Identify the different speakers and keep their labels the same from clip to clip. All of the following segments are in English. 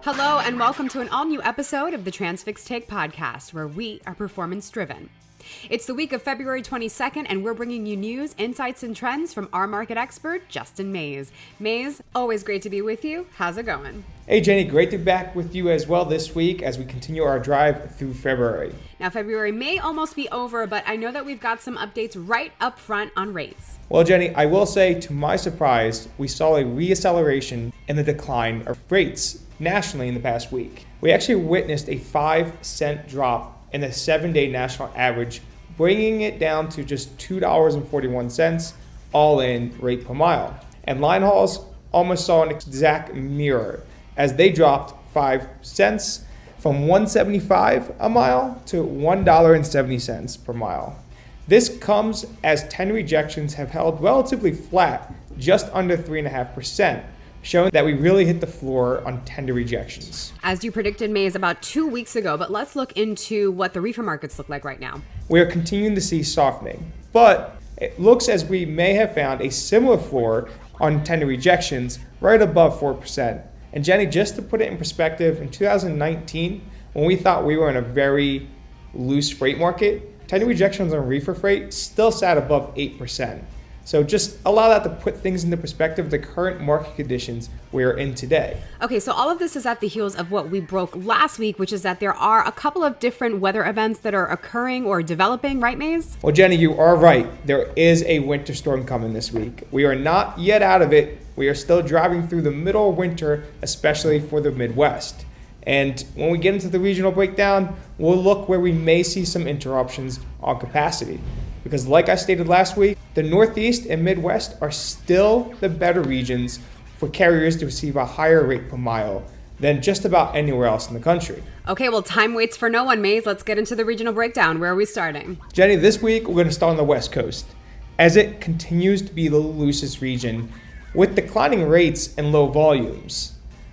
Speaker 1: Hello and welcome to an all-new episode of the Transfix Take podcast, where we are performance-driven. It's the week of February 22nd, and we're bringing you news, insights, and trends from our market expert, Justin Mays. Mays, always great to be with you. How's it going?
Speaker 2: Hey Jenny, great to be back with you as well this week as we continue our drive through February.
Speaker 1: Now, February may almost be over, but I know that we've got some updates right up front on rates.
Speaker 2: Well, Jenny, I will say, to my surprise, we saw a reacceleration in the decline of rates nationally in the past week. We actually witnessed a 5-cent drop in the 7-day national average, bringing it down to just $2.41 all-in rate per mile. And line hauls almost saw an exact mirror as they dropped 5 cents from $1.75 a mile to $1.70 per mile. This comes as 10 rejections have held relatively flat, just under 3.5%. Showing that we really hit the floor on tender rejections.
Speaker 1: As you predicted, Mays, about 2 weeks ago, but let's look into what the reefer markets look like right now.
Speaker 2: We are continuing to see softening, but it looks as we may have found a similar floor on tender rejections right above 4%. And Jenny, just to put it in perspective, in 2019, when we thought we were in a very loose freight market, tender rejections on reefer freight still sat above 8%. So just allow that to put things into perspective, the current market conditions we're in today.
Speaker 1: Okay, so all of this is at the heels of what we broke last week, which is that there are a couple of different weather events that are occurring or developing, right, Mays?
Speaker 2: Well, Jenny, you are right. There is a winter storm coming this week. We are not yet out of it. We are still driving through the middle of winter, especially for the Midwest. And when we get into the regional breakdown, we'll look where we may see some interruptions on capacity. Because like I stated last week, the Northeast and Midwest are still the better regions for carriers to receive a higher rate per mile than just about anywhere else in the country.
Speaker 1: Okay, well, time waits for no one, Mays. Let's get into the regional breakdown. Where are we starting?
Speaker 2: Jenny, this week we're going to start on the West Coast, as it continues to be the loosest region with declining rates and low volumes.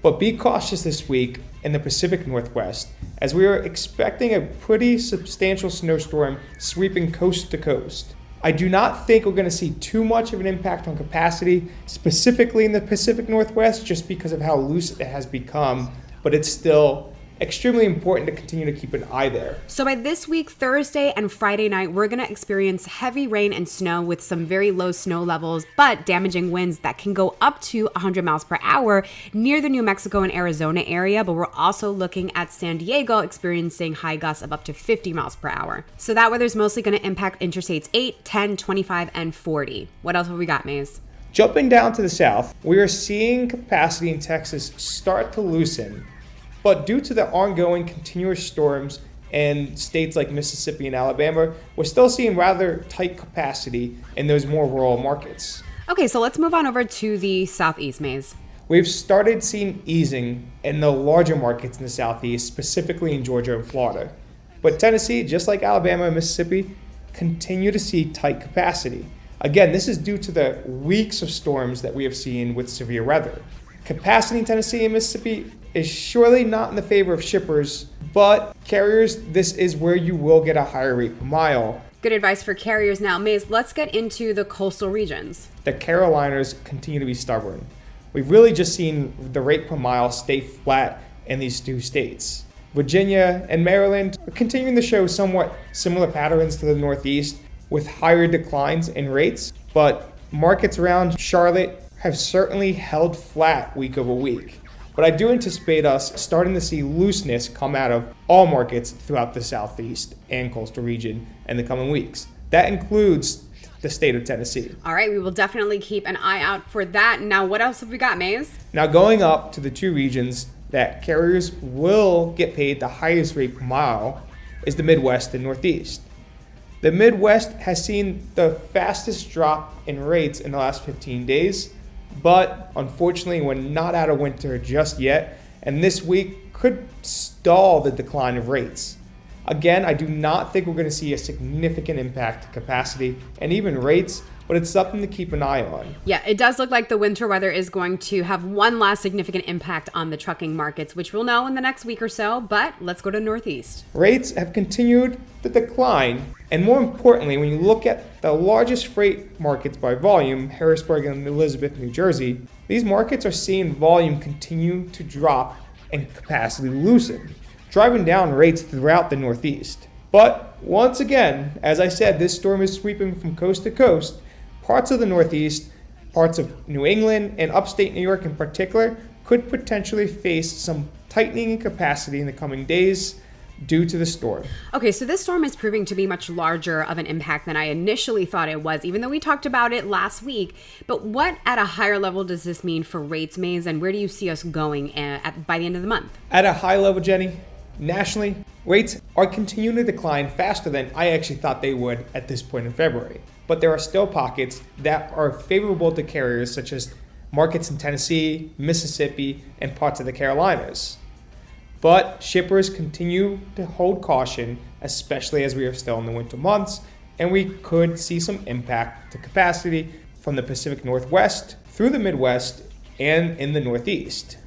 Speaker 2: But be cautious this week in the Pacific Northwest, as we are expecting a pretty substantial snowstorm sweeping coast to coast. I do not think we're going to see too much of an impact on capacity, specifically in the Pacific Northwest, just because of how loose it has become, but it's still extremely important to continue to keep an eye there.
Speaker 1: So by this week, Thursday and Friday night, we're going to experience heavy rain and snow with some very low snow levels, but damaging winds that can go up to 100 miles per hour near the New Mexico and Arizona area. But we're also looking at San Diego experiencing high gusts of up to 50 miles per hour. So that weather's mostly going to impact interstates 8, 10, 25, and 40. What else have we got, Mays?
Speaker 2: Jumping down to the south, we are seeing capacity in Texas start to loosen. But due to the ongoing continuous storms in states like Mississippi and Alabama, we're still seeing rather tight capacity in those more rural markets.
Speaker 1: Okay, so let's move on over to the Southeast, Mays.
Speaker 2: We've started seeing easing in the larger markets in the Southeast, specifically in Georgia and Florida. But Tennessee, just like Alabama and Mississippi, continue to see tight capacity. Again, this is due to the weeks of storms that we have seen with severe weather. Capacity in Tennessee and Mississippi is surely not in the favor of shippers, but carriers, this is where you will get a higher rate per mile.
Speaker 1: Good advice for carriers. Now, Mays, let's get into the coastal regions.
Speaker 2: The Carolinas continue to be stubborn. We've really just seen the rate per mile stay flat in these two states. Virginia and Maryland are continuing to show somewhat similar patterns to the Northeast with higher declines in rates, but markets around Charlotte have certainly held flat week over week. But I do anticipate us starting to see looseness come out of all markets throughout the Southeast and coastal region in the coming weeks. That includes the state of Tennessee.
Speaker 1: All right, we will definitely keep an eye out for that. Now, what else have we got, Mays?
Speaker 2: Now, going up to the two regions that carriers will get paid the highest rate per mile is the Midwest and Northeast. The Midwest has seen the fastest drop in rates in the last 15 days. But unfortunately, we're not out of winter just yet, and this week could stall the decline of rates. Again, I do not think we're going to see a significant impact to capacity and even rates, but it's something to keep an eye on.
Speaker 1: Yeah, it does look like the winter weather is going to have one last significant impact on the trucking markets, which we'll know in the next week or so, but let's go to Northeast.
Speaker 2: Rates have continued to decline, and more importantly, when you look at the largest freight markets by volume, Harrisburg and Elizabeth, New Jersey, these markets are seeing volume continue to drop and capacity loosen, driving down rates throughout the Northeast. But once again, as I said, this storm is sweeping from coast to coast. Parts of the Northeast, parts of New England, and upstate New York in particular could potentially face some tightening in capacity in the coming days due to the storm.
Speaker 1: Okay, so this storm is proving to be much larger of an impact than I initially thought it was, even though we talked about it last week. But what at a higher level does this mean for rates, Maze, and where do you see us going by the end of the month?
Speaker 2: At a high level, Jenny, nationally, rates are continuing to decline faster than I actually thought they would at this point in February. But there are still pockets that are favorable to carriers, such as markets in Tennessee, Mississippi, and parts of the Carolinas. But shippers continue to hold caution, especially as we are still in the winter months, and we could see some impact to capacity from the Pacific Northwest through the Midwest and in the Northeast.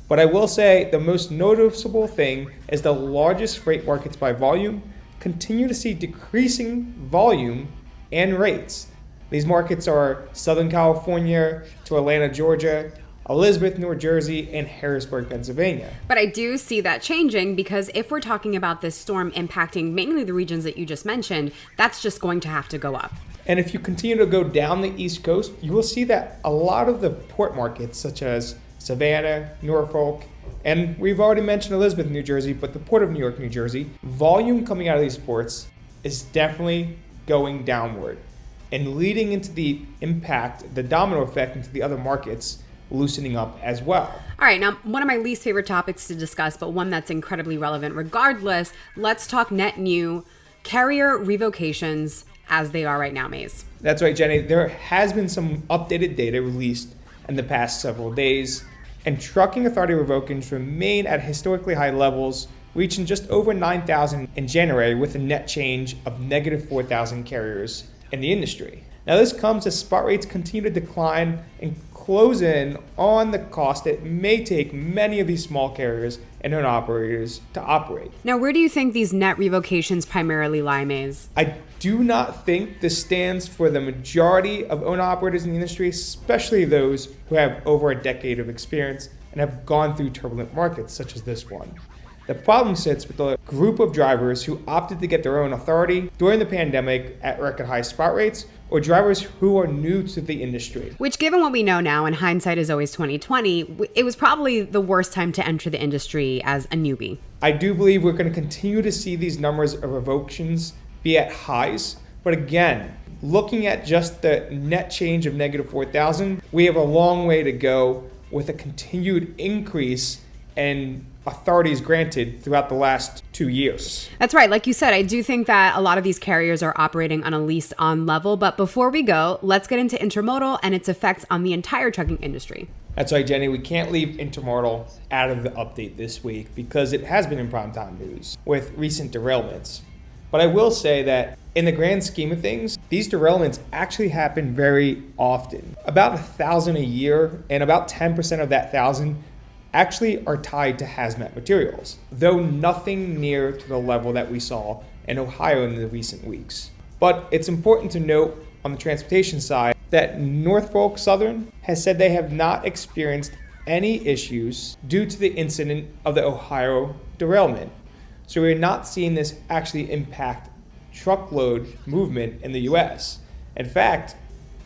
Speaker 2: But I will say the most noticeable thing is the largest freight markets by volume continue to see decreasing volume and rates. These markets are Southern California to Atlanta, Georgia, Elizabeth, New Jersey, and Harrisburg, Pennsylvania.
Speaker 1: But I do see that changing because if we're talking about this storm impacting mainly the regions that you just mentioned, that's just going to have to go up.
Speaker 2: And if you continue to go down the East Coast, you will see that a lot of the port markets, such as Savannah, Norfolk, and we've already mentioned Elizabeth, New Jersey, but the Port of New York, New Jersey, volume coming out of these ports is definitely going downward and leading into the impact, the domino effect into the other markets loosening up as well.
Speaker 1: All right, now one of my least favorite topics to discuss, but one that's incredibly relevant regardless, let's talk net new carrier revocations as they are right now, Maze.
Speaker 2: That's right, Jenny. There has been some updated data released in the past several days, and trucking authority revocations remain at historically high levels, reaching just over 9,000 in January with a net change of negative 4,000 carriers in the industry. Now this comes as spot rates continue to decline and close in on the cost it may take many of these small carriers and owner operators to operate.
Speaker 1: Now, where do you think these net revocations primarily lie, Maze?
Speaker 2: I do not think this stands for the majority of owner operators in the industry, especially those who have over a decade of experience and have gone through turbulent markets such as this one. The problem sits with the group of drivers who opted to get their own authority during the pandemic at record high spot rates, or drivers who are new to the industry.
Speaker 1: Which, given what we know now, and hindsight is always 2020, it was probably the worst time to enter the industry as a newbie.
Speaker 2: I do believe we're going to continue to see these numbers of revocations be at highs, but again, looking at just the net change of negative 4,000, we have a long way to go with a continued increase in authorities granted throughout the last 2 years.
Speaker 1: That's right. Like you said, I do think that a lot of these carriers are operating on a lease on level. But before we go, let's get into intermodal and its effects on the entire trucking industry.
Speaker 2: That's right, Jenny. We can't leave intermodal out of the update this week because it has been in primetime news with recent derailments. But I will say that in the grand scheme of things, these derailments actually happen very often. About 1,000 a year, and about 10% of that 1,000 actually are tied to hazmat materials, though nothing near to the level that we saw in Ohio in the recent weeks. But it's important to note on the transportation side that Norfolk Southern has said they have not experienced any issues due to the incident of the Ohio derailment. So we're not seeing this actually impact truckload movement in the US. In fact,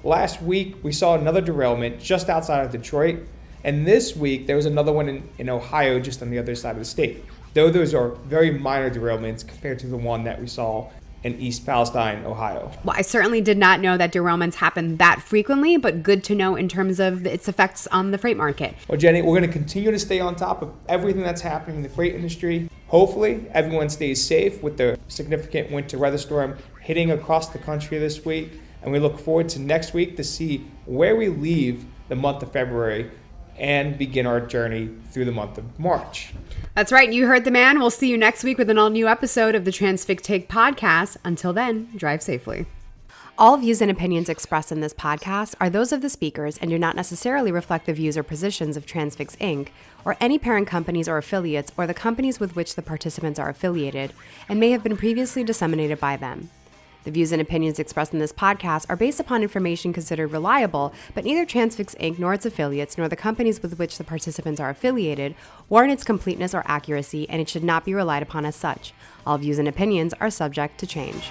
Speaker 2: last week we saw another derailment just outside of Detroit. And this week, there was another one in Ohio, just on the other side of the state. Though those are very minor derailments compared to the one that we saw in East Palestine, Ohio.
Speaker 1: Well, I certainly did not know that derailments happen that frequently, but good to know in terms of its effects on the freight market.
Speaker 2: Well, Jenny, we're going to continue to stay on top of everything that's happening in the freight industry. Hopefully, everyone stays safe with the significant winter weather storm hitting across the country this week. And we look forward to next week to see where we leave the month of February and begin our journey through the month of March.
Speaker 1: That's right. You heard the man. We'll see you next week with an all-new episode of the Transfix Take podcast. Until then, drive safely. All views and opinions expressed in this podcast are those of the speakers and do not necessarily reflect the views or positions of Transfix Inc. or any parent companies or affiliates or the companies with which the participants are affiliated and may have been previously disseminated by them. The views and opinions expressed in this podcast are based upon information considered reliable, but neither Transfix Inc. nor its affiliates nor the companies with which the participants are affiliated warrant its completeness or accuracy, and it should not be relied upon as such. All views and opinions are subject to change.